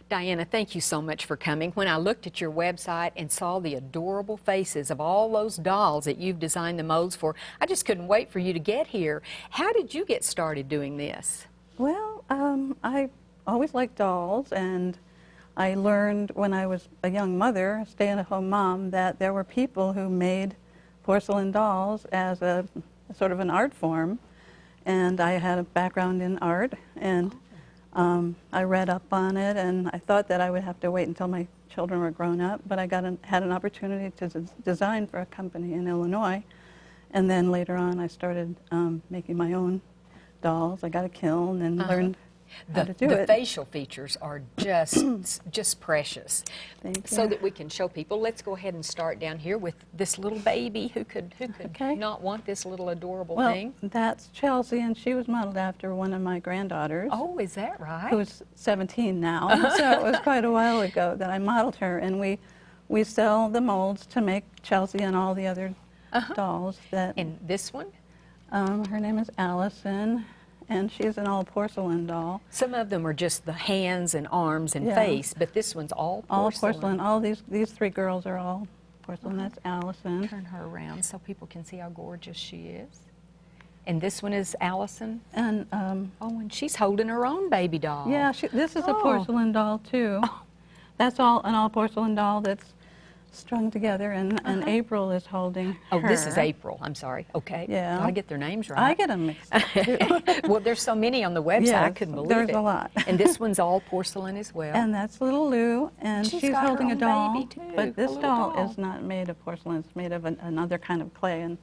Diana, thank you so much for coming. When I looked at your website and saw the adorable faces of all those dolls that you've designed the molds for, I just couldn't wait for you to get here. How did you get started doing this? Well, I always liked dolls, and I learned when I was a young mother, a stay-at-home mom, that there were people who made porcelain dolls as a sort of an art form. And I had a background in art, and I read up on it, and I thought that I would have to wait until my children were grown up, but I had an opportunity to design for a company in Illinois, and then later on I started making my own dolls. I got a kiln and learned how to do it. The facial features are just precious. Thank you. So that we can show people, let's go ahead and start down here with this little baby who could not want this little adorable thing. That's Chelsea, and she was modeled after one of my granddaughters. Oh, is that right? Who's 17 now, so it was quite a while ago that I modeled her, and we sell the molds to make Chelsea and all the other dolls. And this one? Her name is Allison, and she's an all porcelain doll. Some of them are just the hands and arms and face, but this one's all porcelain. All porcelain. All these three girls are all porcelain. That's Allison. Turn her around so people can see how gorgeous she is. And this one is Allison. And and she's holding her own baby doll. Yeah, this is a porcelain doll too. That's an all porcelain doll that's strung together, and April is holding her. Oh, this is April. I'm sorry. Okay. Yeah. I get their names right. I get them mixed up too. Well, there's so many on the website, I couldn't believe it. There's a lot. And this one's all porcelain as well. And that's little Lou, and she's got holding her a own doll. baby too, but this doll doll is not made of porcelain. It's made of another kind of clay. And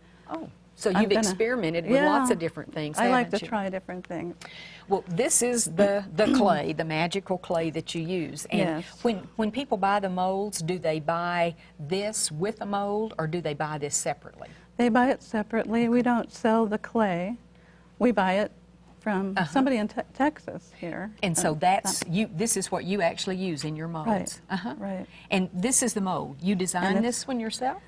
so you've experimented with lots of different things, I like haven't to you? try different things. Well, this is the clay, the magical clay that you use. And when people buy the molds, do they buy this with a mold, or do they buy this separately? They buy it separately. We don't sell the clay. We buy it from somebody in Texas here. And so this is what you actually use in your molds. Right. Right. And this is the mold. You designed this one yourself?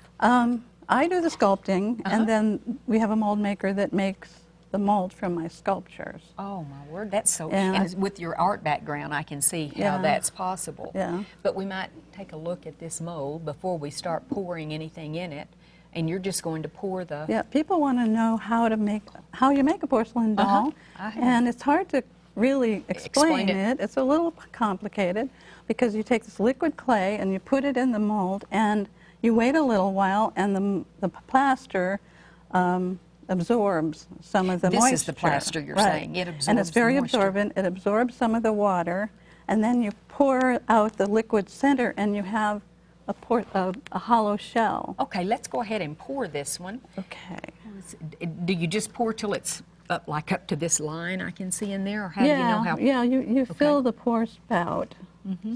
I do the sculpting, and then we have a mold maker that makes the mold from my sculptures. Oh, my word, that's so... And with your art background, I can see how that's possible. Yeah. But we might take a look at this mold before we start pouring anything in it, and you're just going to pour the... Yeah, people want to know how you make a porcelain doll, and it's hard to really explain it. It's a little complicated, because you take this liquid clay and you put it in the mold, and you wait a little while, and the plaster absorbs some of the moisture. This is the plaster you're saying. It absorbs and it's very the moisture. absorbent. It absorbs some of the water, and then you pour out the liquid center, and you have a hollow shell. Okay, let's go ahead and pour this one. Okay. Do you just pour till it's up to this line I can see in there, or how do you know how? Yeah, you fill the pour spout.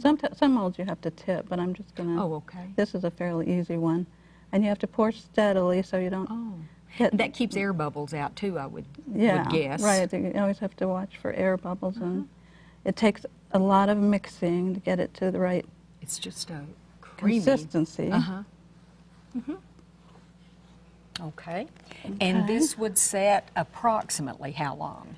Some molds you have to tip, but I'm just going to... Oh, okay. This is a fairly easy one. And you have to pour steadily so you don't... That keeps air bubbles out, too, I would guess. Right. You always have to watch for air bubbles. And it takes a lot of mixing to get it to the right It's just a creamy... consistency. Okay. And this would set approximately how long?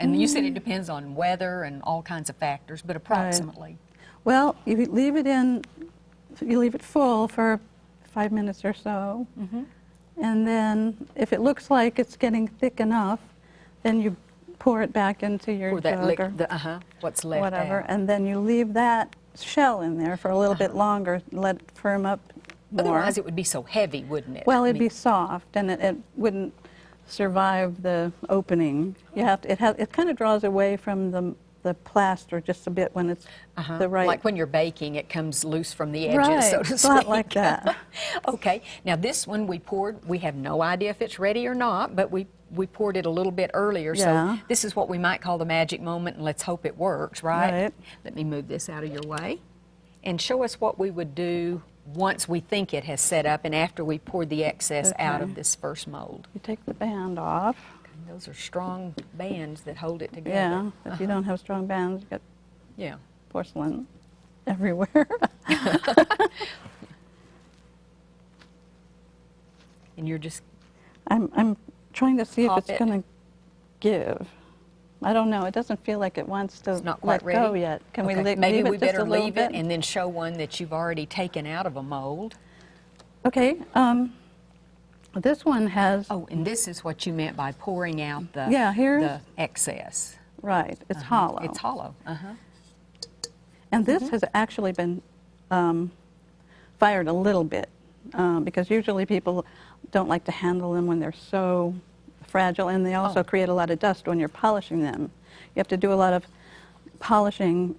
And you said it depends on weather and all kinds of factors, but approximately. Right. Well, you leave it full for 5 minutes or so, and then if it looks like it's getting thick enough, then you pour it back into your jug or what's left whatever, out. and then you leave that shell in there for a little bit longer, let it firm up more. Otherwise, it would be so heavy, wouldn't it? Well, it'd be soft, and it wouldn't survive the opening. You have to. It kind of draws away from the plaster just a bit when it's the right. Like when you're baking, it comes loose from the edges, so to It's speak. not like that. Okay. Now this one we poured. We have no idea if it's ready or not, but we poured it a little bit earlier. Yeah. So this is what we might call the magic moment, and let's hope it works, right? Right. Let me move this out of your way, and show us what we would do once we think it has set up and after we poured the excess out of this first mold. You take the band off. Okay, those are strong bands that hold it together. Yeah, if you don't have strong bands, you got porcelain everywhere. And you're just... I'm trying to see if it's going to give. I don't know. It doesn't feel like it wants to It's not quite let go ready? yet. Can we Okay. leave Maybe we it just better a little leave bit? it and then show one that you've already taken out of a mold. Okay. This one has... Oh, and this is what you meant by pouring out the, Yeah, here's... the excess. Right. It's hollow. It's hollow. And this has actually been fired a little bit because usually people don't like to handle them when they're so fragile, and they also create a lot of dust when you're polishing them. You have to do a lot of polishing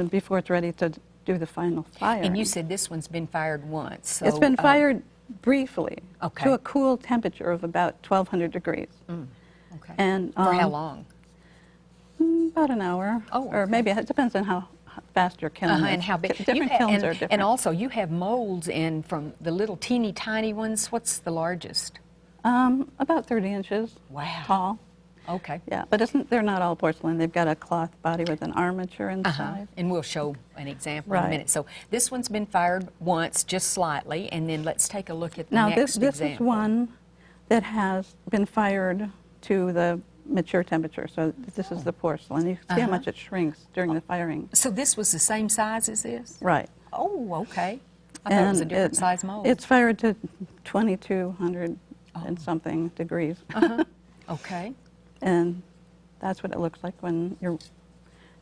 before it's ready to do the final firing. And you said this one's been fired once. So, it's been fired briefly okay. to a cool temperature of about 1,200 degrees. Okay. And for how long? About an hour. Oh, or maybe it depends on how fast your kiln is. And how big? Different kilns are different. And also, you have molds in from the little teeny tiny ones. What's the largest? About 30 inches Wow. tall. Okay. Yeah, but they're not all porcelain. They've got a cloth body with an armature inside. And we'll show an example in a Right. minute. So this one's been fired once, just slightly, and then let's take a look at the Now next this example. is one that has been fired to the mature temperature. So this is the porcelain. You can see how much it shrinks during the firing. So this was the same size as this? Right. Oh, okay. I thought it was a different size mold. It's fired to 2,200 and something degrees. Okay. And that's what it looks like when you're...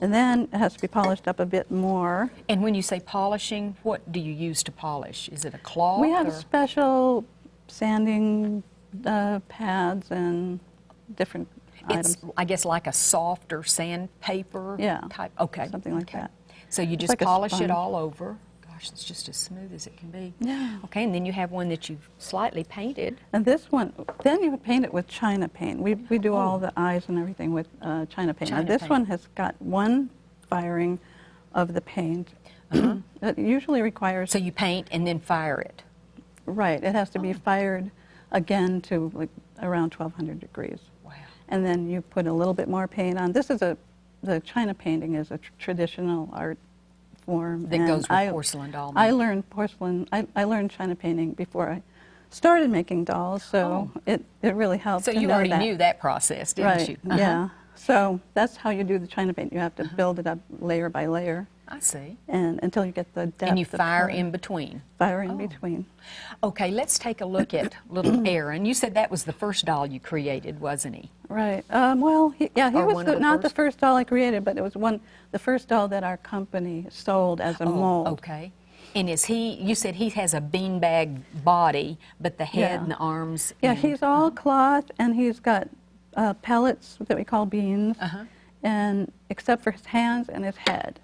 And then it has to be polished up a bit more. And when you say polishing, what do you use to polish? Is it a cloth? We have or? special sanding pads and different It's, items. I guess, like a softer sandpaper Yeah, type? Okay. something like that. So you just like a polish it sponge. all over. Gosh, it's just as smooth as it can be. Yeah. Okay, and then you have one that you've slightly painted. And this one, then you would paint it with China paint. We do all the eyes and everything with China paint. Now China this paint. one has got one firing of the paint. It usually requires... So you paint and then fire it. Right, it has to be fired again to like around 1,200 degrees. Wow. And then you put a little bit more paint on. The China painting is a traditional art form. That and goes with porcelain doll I making. learned porcelain, I learned China painting before I started making dolls, so it really helped So to you know already that. knew that process, didn't Right, you? yeah. So that's how you do the China paint. You have to build it up layer by layer, I see. and until you get the depth And you of fire color. in between. Fire in between. Okay, let's take a look at little Aaron. You said that was the first doll you created, wasn't he? Right. Well, he Or was one of the not the first? first doll I created, but it was the first doll that our company sold as a mold. Okay. And is he, you said he has a beanbag body, but the head Yeah. and the arms. Yeah, and- he's all cloth, and he's got pellets that we call beans, and except for his hands and his head.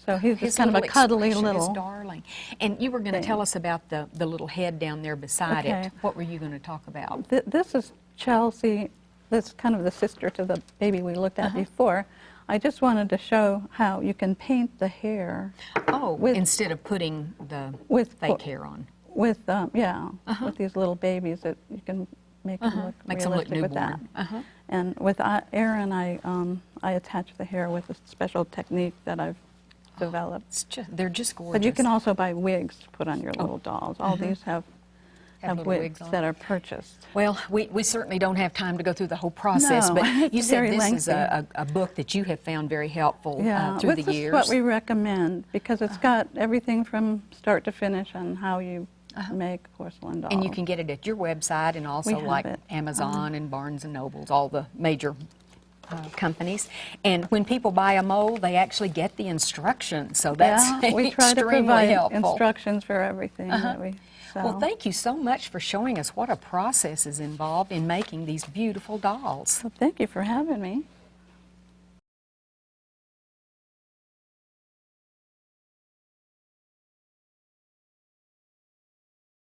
So he's his just kind of a little cuddly expression is little... darling. And you were going to thing. tell us about the little head down there beside Okay. it. What were you going to talk about? This is Chelsea. That's kind of the sister to the baby we looked at before. I just wanted to show how you can paint the hair Oh, with- instead of putting the with fake hair on. with with these little babies that you can make them look Makes them look realistic with that. newborn. And with Aaron, I attach the hair with a special technique that I've developed. It's just, they're just gorgeous. But you can also buy wigs to put on your little dolls. All these have Have little wigs wigs on. that are purchased. Well, we certainly don't have time to go through the whole process, No, but it's you said very this is lengthy. a book that you have found very helpful Yeah, through this the is years. what we recommend because it's got everything from start to finish on how you make porcelain dolls. And you can get it at your website and also have like it. Amazon and Barnes & Nobles, all the major companies. And when people buy a mold, they actually get the instructions, so that's we try to extremely provide helpful. instructions for everything that we sell. Well, thank you so much for showing us what a process is involved in making these beautiful dolls. Well, thank you for having me.